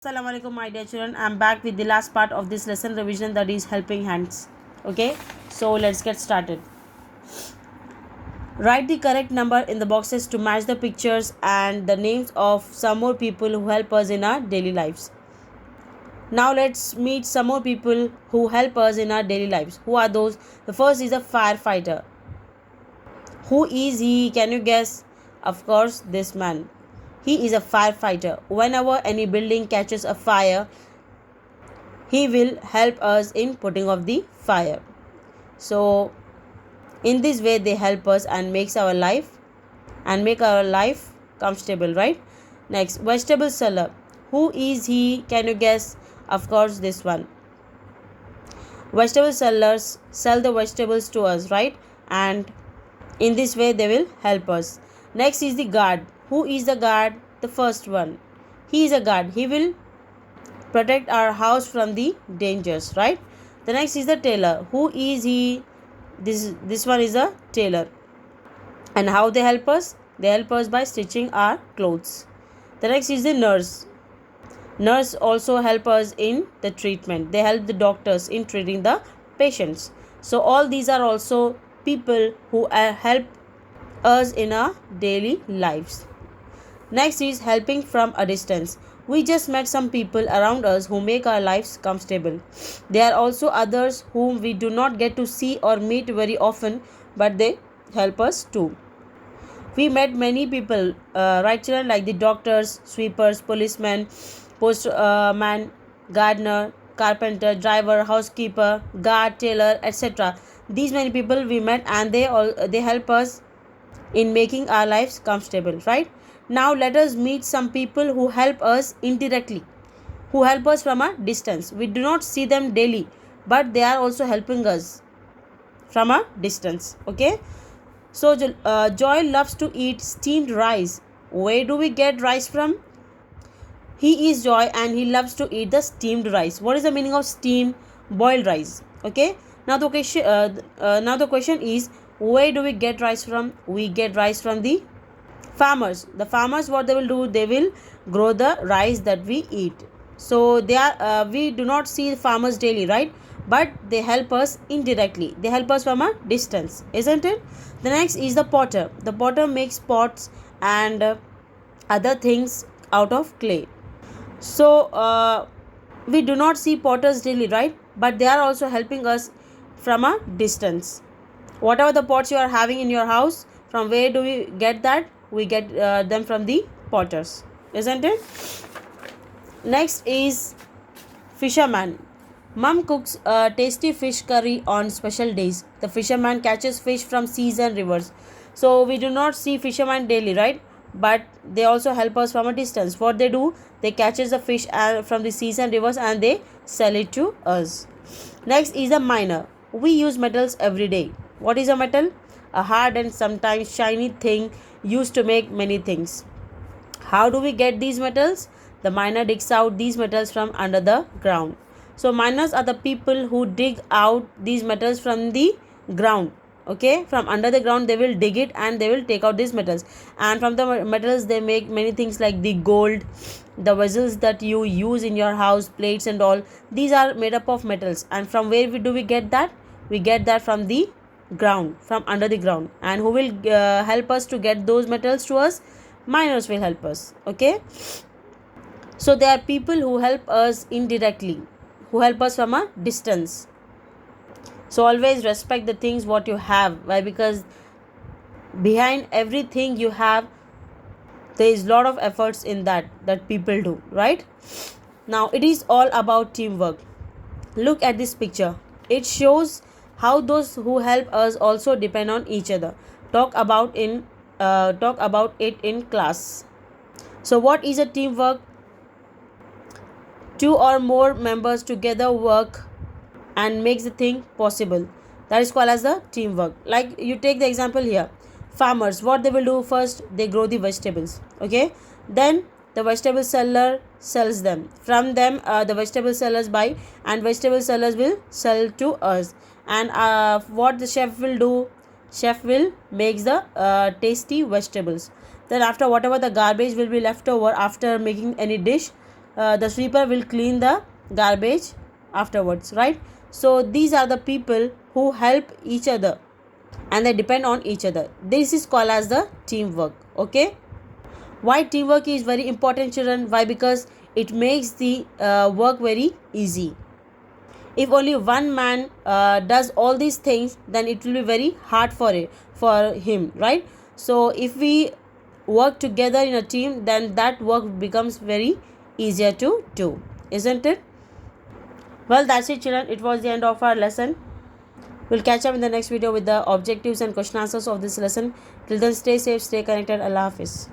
Assalamualaikum my dear children. I'm back with the last part of this lesson revision, that is helping hands. Okay, so let's get started. Write the correct number in the boxes to match the pictures and the names of some more people who help us in our daily lives. Now let's meet some more people who help us in our daily lives. Who are those? The first is a firefighter. Who is he? Can you guess? Of course, this man. He is a firefighter. Whenever any building catches a fire, he will help us in putting off the fire. So in this way they help us and make our life comfortable, right? Next, vegetable seller. Who is he? Can you guess? Of course, this one. Vegetable sellers sell the vegetables to us, right? And in this way they will help us. Next is the guard. Who is the guard? The first one. He is a guard. He will protect our house from the dangers, right? The next is the tailor. Who is he? This one is a tailor. And how they help us? They help us by stitching our clothes. The next is the nurse. Nurse also help us in the treatment. They help the doctors in treating the patients. So all these are also people who help us in our daily lives. Next is helping from a distance. We just met some people around us who make our lives comfortable. There are also others whom we do not get to see or meet very often, but they help us too. We met many people, right children, like the doctors, sweepers, policemen, postman, gardener, carpenter, driver, housekeeper, guard, tailor, etc. These many people we met, and they help us in making our lives comfortable, right? Now let us meet some people who help us indirectly, who help us from a distance. We do not see them daily, but they are also helping us from a distance. Okay, so Joy loves to eat steamed rice. Where do we get rice from? He is Joy and he loves to eat the steamed rice. What is the meaning of steamed? Boiled rice. Okay, now the question is, where do we get rice from? We get rice from the farmers. The farmers, what they will do, they will grow the rice that we eat. So they are we do not see farmers daily, right? But they help us indirectly. They help us from a distance, isn't it? The next is the potter. The potter makes pots and other things out of clay. So we do not see potters daily, right? But they are also helping us from a distance. Whatever the pots you are having in your house, from where do we get that? We get them from the potters, isn't it? Next is fisherman. Mom cooks a tasty fish curry on special days. The fisherman catches fish from seas and rivers. So we do not see fishermen daily, right? But they also help us from a distance. What they do, they catches the fish from the seas and rivers and they sell it to us. Next is a miner. We use metals every day. What is a metal? A hard and sometimes shiny thing used to make many things. How do we get these metals? The miner digs out these metals from under the ground. So miners are the people who dig out these metals from the ground. Okay, from under the ground they will dig it and they will take out these metals, and from the metals they make many things like the gold, the vessels that you use in your house, plates and all. These are made up of metals, and from where do we get that? We get that from the ground, from under the ground. And who will help us to get those metals to us? Miners will help us. Okay, so there are people who help us indirectly, who help us from a distance. So always respect the things what you have. Why? Because behind everything you have, there is lot of efforts in that people do, right? Now it is all about teamwork. Look at this picture. It shows how those who help us also depend on each other. Talk about it in class. So what is a teamwork? Two or more members together work and makes the thing possible. That is called as the teamwork. Like you take the example here. Farmers, what they will do first? They grow the vegetables. Okay, then the vegetable seller sells them. From them the vegetable sellers buy, and vegetable sellers will sell to us. And what the chef will do? Chef will make the tasty vegetables. Then after, whatever the garbage will be left over after making any dish, the sweeper will clean the garbage afterwards, right? So these are the people who help each other and they depend on each other. This is called as the teamwork. Okay, why teamwork is very important, children? Why? Because it makes the work very easy. If only one man does all these things, then it will be very hard for him, right? So if we work together in a team, then that work becomes very easier to do, isn't it? Well, that's it, children. It was the end of our lesson. We'll catch up in the next video with the objectives and question answers of this lesson. Till then, stay safe, stay connected. Allah Hafiz.